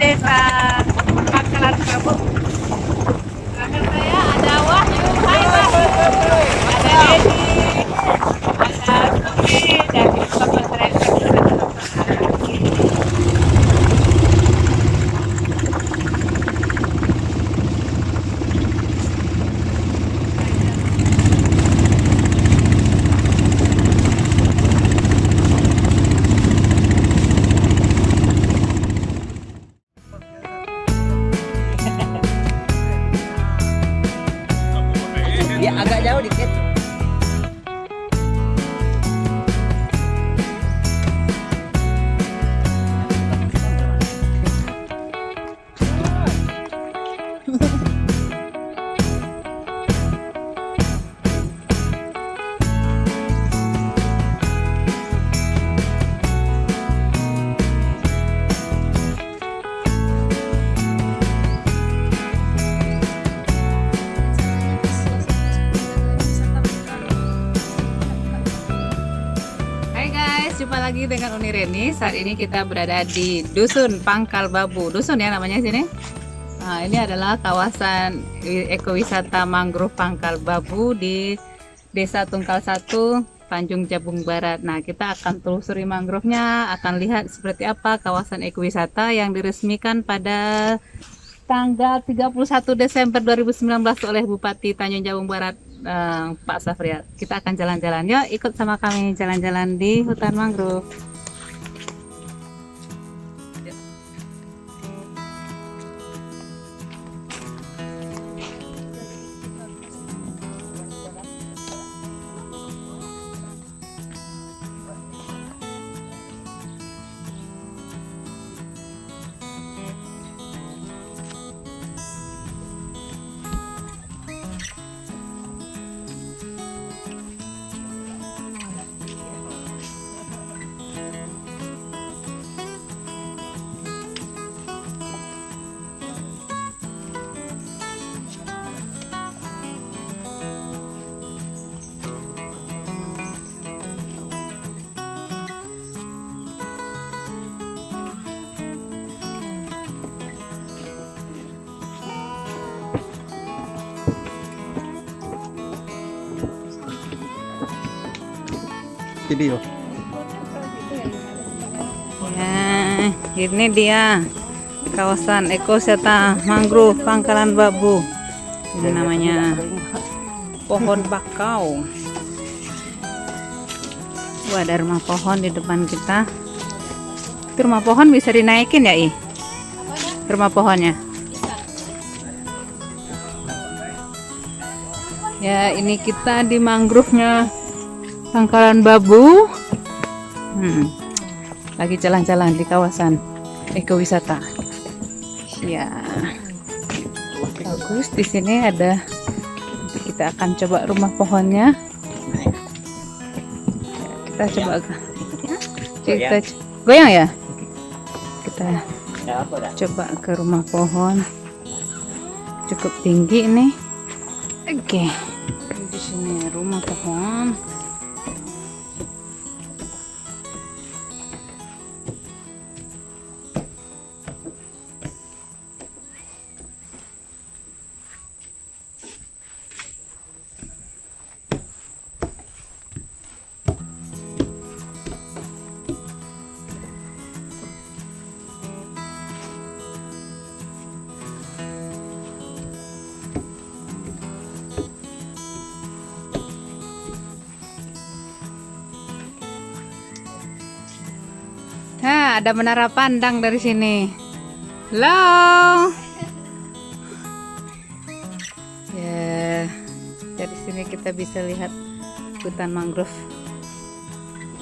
Desa Pangkalan Prabu. Belakang saya ada Wahyu, hai Wahyu. Ada Dedi, ada Suki, dan Bapak Driver. Ya agak jauh dikit. Hai guys, jumpa lagi dengan Uni Reni. Saat ini kita berada di Dusun Pangkal Babu. Dusun ya namanya sini. Nah, ini adalah kawasan ekowisata mangrove Pangkal Babu di Desa Tungkal 1, Tanjung Jabung Barat. Nah, kita akan telusuri mangrove-nya, akan lihat seperti apa kawasan ekowisata yang diresmikan pada tanggal 31 Desember 2019 oleh Bupati Tanjung Jabung Barat, Pak Safriat. Kita akan jalan-jalan. Yuk, ikut sama kami jalan-jalan di hutan mangrove. Video. Ya, ini dia kawasan ekowisata mangrove Pangkalan Babu. Ini namanya pohon bakau. Wah, ada rumah pohon di depan kita. Itu rumah pohon bisa dinaikin ya, rumah pohonnya. Ya, ini kita di mangrove-nya Pangkalan Babu. Lagi jalan-jalan di kawasan ekowisata. Ya, bagus. Di sini ada. Kita akan coba rumah pohonnya. Kita coba. Kita goyang ya. Kita coba ke rumah pohon. Cukup tinggi ini. Oke. Di sini rumah pohon. Nah, ada menara pandang dari sini. Halo. Ya, dari sini kita bisa lihat hutan mangrove.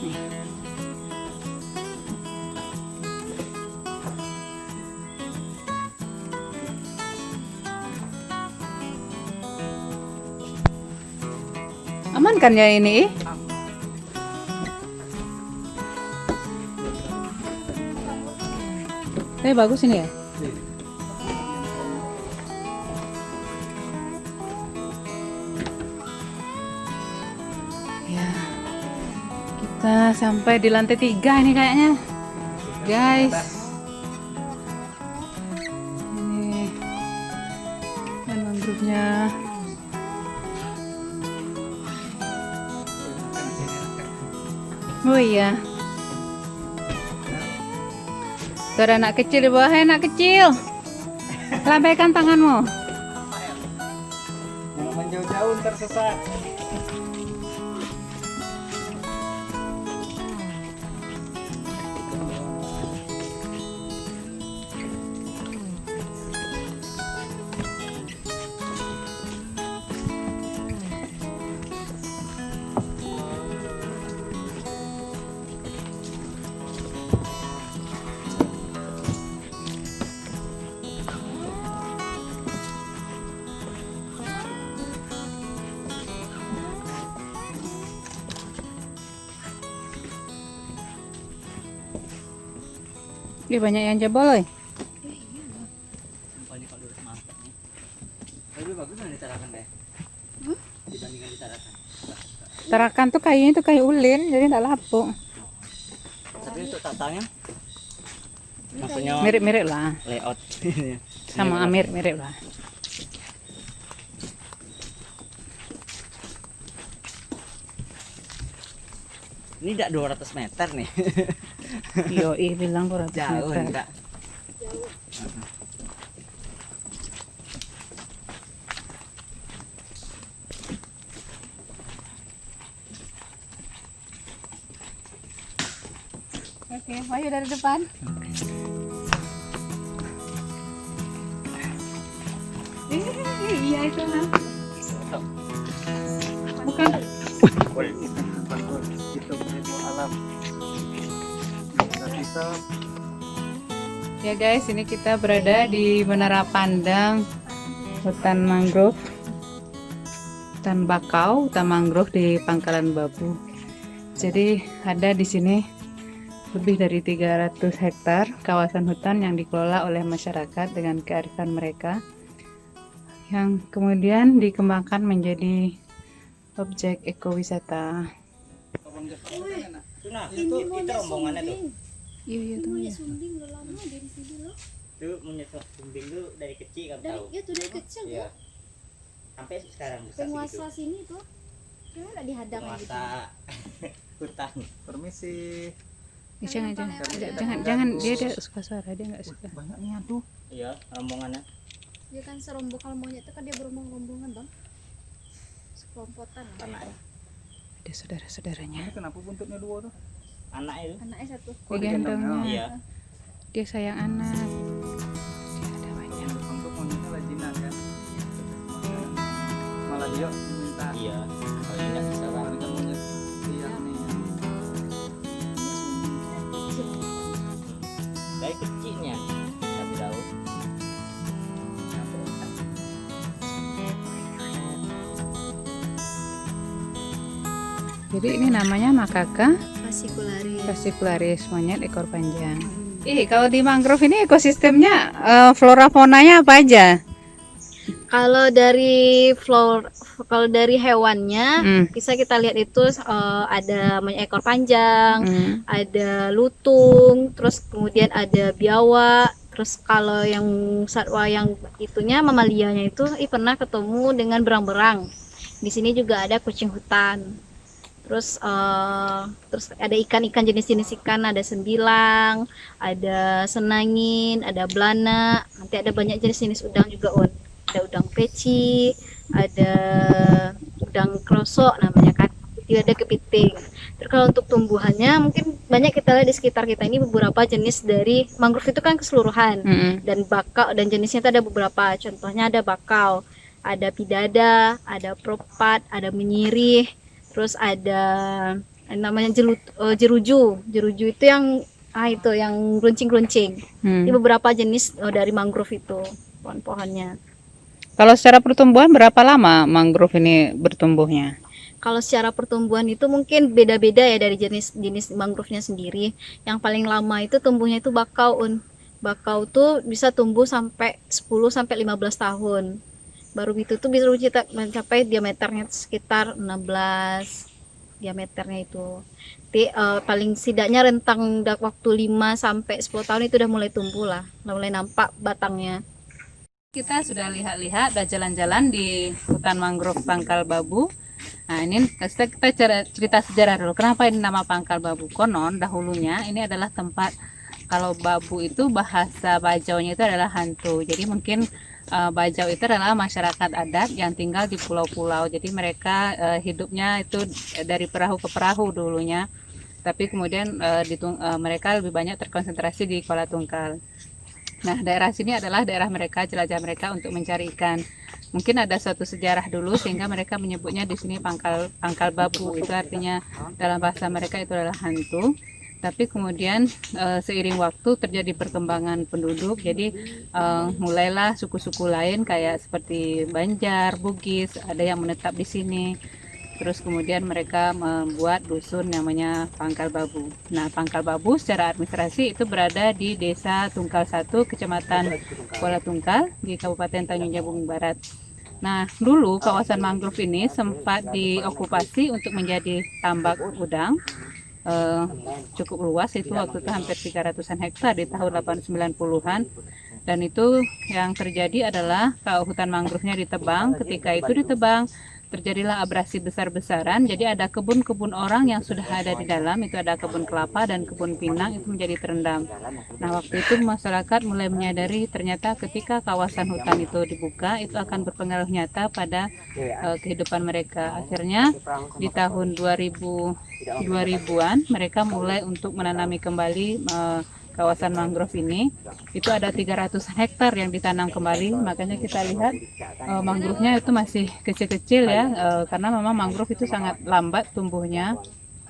Nih. Aman kan ya ini? Bagus ini ya. Ya, kita sampai di lantai 3 ini kayaknya, guys. mangrove-nya. Oh iya. Tuh ada anak kecil di bawah, anak kecil. Lambaikan tanganmu. Jangan menjauh-jauh tersesat. Ih, banyak yang jebol, oi. Banyak kalau udah mantap nih. Lebih bagus kan ditarakan deh. Dibandingkan ditarakan. Tarakan tuh kayunya tuh kayu ulin, jadi enggak lapuk. Tapi untuk tatanya maksudnya Mirip-mirip lah. layout Sama Amir, mirip lah. Ini tidak 200 meter nih. Yoi bilang 200 Jauh meter. enggak? Oke, Wahyu dari depan. Iya itu kan. Bukan. Itu alam. Ya guys, ini kita berada di Menara Pandang hutan mangrove, hutan bakau, hutan mangrove di Pangkalan Babu. Jadi ada di sini lebih dari 300 hektar kawasan hutan yang dikelola oleh masyarakat dengan kearifan mereka, yang kemudian dikembangkan menjadi objek ekowisata. Itu rombongannya tuh. Iya tuh ya. Sumbing udah lama dari sini loh. Itu menyesal sumbing tuh dari kecil kamu Dari tahu. ya tuh dari kecil Iya. ya. Sampai sekarang bisa Penguasa sini tuh. Cuma enggak dihadang kayak gitu. Penguasa hutan. Permisi. Jangan dia suka suara, dia nggak suka. Banyaknya tuh. Iya, rombongannya. Dia kan serombongan monyet itu kan dia berombong-rombongan, Bang. Sekelompotan lah. Ada saudara-saudaranya. Kenapa buntutnya dua tuh? Anak itu. Anaknya satu. Digantungnya. Iya. Dia sayang anak. Dia ada banyak. Untuk monyetnya lajinan kan. Malah dia minta. Iya. Kalau tidak bisa kan monyet liar nih. Dari kecilnya tapi tahu. Jadi ini namanya makaka Fascicularis. fascicularis, monyet ekor panjang. Kalau di mangrove ini ekosistemnya flora faunanya apa aja? Kalau dari hewannya bisa kita lihat itu ada monyet ekor panjang, ada lutung, terus kemudian ada biawak. Terus kalau yang satwa yang itunya mamalianya itu pernah ketemu dengan berang-berang. Di sini juga ada kucing hutan. Terus ada ikan-ikan jenis-jenis ikan, ada sembilang, ada senangin, ada belana, nanti ada banyak jenis-jenis udang juga, ada udang peci, ada udang krosok namanya kan, ada kepiting. Terus kalau untuk tumbuhannya mungkin banyak kita lihat di sekitar kita ini beberapa jenis dari mangrove itu kan keseluruhan, dan bakau dan jenisnya itu ada beberapa, contohnya ada bakau, ada pidada, ada propat, ada menyirih. Terus ada namanya jeruju itu yang yang runcing-runcing. Ini beberapa jenis dari mangrove itu pohon-pohonnya. Kalau secara pertumbuhan berapa lama mangrove ini bertumbuhnya? Kalau secara pertumbuhan itu mungkin beda-beda ya dari jenis mangrove-nya sendiri. Yang paling lama itu tumbuhnya itu bakau. Bakau tuh bisa tumbuh sampai 10 sampai 15 tahun. Baru itu tuh bisa mencapai diameternya sekitar 16 diameternya itu. Jadi, paling setidaknya rentang waktu 5 sampai 10 tahun itu udah mulai tumbuh lah, mulai nampak batangnya. Kita sudah lihat-lihat, udah jalan-jalan di hutan mangrove Pangkal Babu. Nah, ini kita cerita sejarah dulu. Kenapa ini nama Pangkal Babu? Konon dahulunya ini adalah tempat, kalau babu itu bahasa Bajaunya itu adalah hantu. Jadi mungkin Bajau itu adalah masyarakat adat yang tinggal di pulau-pulau. Jadi mereka hidupnya itu dari perahu ke perahu dulunya. Tapi kemudian mereka lebih banyak terkonsentrasi di Kuala Tungkal. Nah, daerah sini adalah daerah mereka, jelajah mereka untuk mencari ikan. Mungkin ada suatu sejarah dulu sehingga mereka menyebutnya di sini Pangkal Babu. Itu artinya dalam bahasa mereka itu adalah hantu. Tapi kemudian seiring waktu terjadi perkembangan penduduk. Jadi mulailah suku-suku lain kayak seperti Banjar, Bugis, ada yang menetap di sini. Terus kemudian mereka membuat dusun namanya Pangkal Babu. Nah, Pangkal Babu secara administrasi itu berada di Desa Tungkal 1, Kecamatan Kuala Tungkal di Kabupaten Tanjung Jabung Barat. Nah, dulu kawasan mangrove ini sempat diokupasi untuk menjadi tambak udang. Cukup luas, itu waktu itu hampir 300-an hektar di tahun 1890-an. Dan itu yang terjadi adalah kalau hutan mangrove-nya ditebang. Ketika itu ditebang, terjadilah abrasi besar-besaran. Jadi ada kebun-kebun orang yang sudah ada di dalam, itu ada kebun kelapa dan kebun pinang, itu menjadi terendam. Nah, waktu itu masyarakat mulai menyadari ternyata ketika kawasan hutan itu dibuka, itu akan berpengaruh nyata pada kehidupan mereka. Akhirnya di tahun 2000-an mereka mulai untuk menanami kembali kawasan mangrove ini. Itu ada 300 hektar yang ditanam kembali. Makanya kita lihat mangrove-nya itu masih kecil-kecil ya, karena memang mangrove itu sangat lambat tumbuhnya.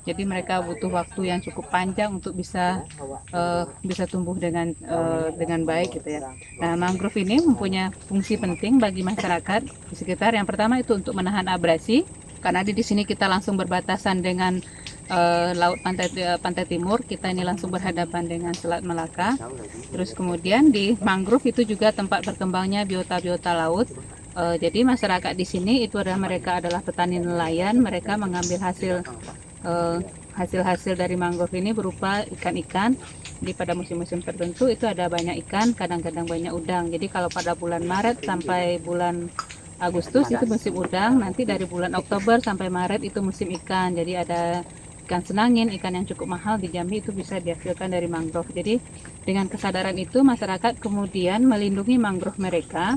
Jadi mereka butuh waktu yang cukup panjang untuk bisa tumbuh dengan baik gitu ya. Nah, mangrove ini mempunyai fungsi penting bagi masyarakat di sekitar. Yang pertama itu untuk menahan abrasi, karena di sini kita langsung berbatasan dengan laut pantai timur. Kita ini langsung berhadapan dengan Selat Melaka. Terus kemudian di mangrove itu juga tempat berkembangnya biota-biota laut. Jadi masyarakat di sini itu mereka adalah petani nelayan. Mereka mengambil hasil dari mangrove ini berupa ikan-ikan. Jadi pada musim-musim tertentu itu ada banyak ikan, kadang-kadang banyak udang. Jadi kalau pada bulan Maret sampai bulan Agustus itu musim udang, nanti dari bulan Oktober sampai Maret itu musim ikan. Jadi ada ikan senangin, ikan yang cukup mahal di Jambi itu bisa dihasilkan dari mangrove. Jadi dengan kesadaran itu masyarakat kemudian melindungi mangrove mereka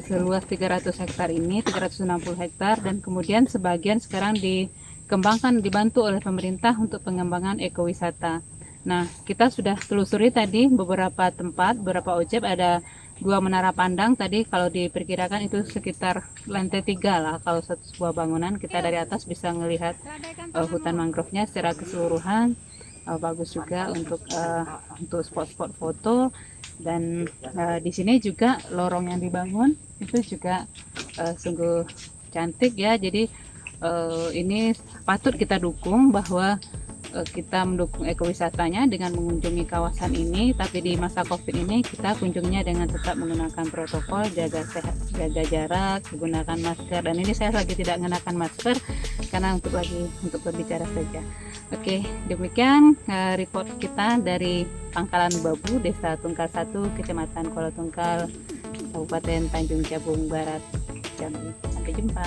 seluas 300 hektar ini, 360 hektar, dan kemudian sebagian sekarang dikembangkan, dibantu oleh pemerintah untuk pengembangan ekowisata. Nah, kita sudah telusuri tadi beberapa tempat, beberapa objek, ada 2 menara pandang tadi, kalau diperkirakan itu sekitar lantai 3 lah. Kalau sebuah bangunan kita dari atas bisa melihat hutan mangrove-nya secara keseluruhan. Bagus juga untuk spot-spot foto. Dan di sini juga lorong yang dibangun itu juga sungguh cantik ya. Jadi ini patut kita dukung bahwa kita mendukung ekowisatanya dengan mengunjungi kawasan ini. Tapi di masa COVID ini kita kunjunginya dengan tetap menggunakan protokol, jaga jarak, menggunakan masker. Dan ini saya lagi tidak menggunakan masker karena untuk berbicara saja. Oke, demikian report kita dari Pangkalan Babu, Desa Tungkal 1, Kecamatan Kuala Tungkal, Kabupaten Tanjung Jabung Barat, Jambi. Sampai jumpa.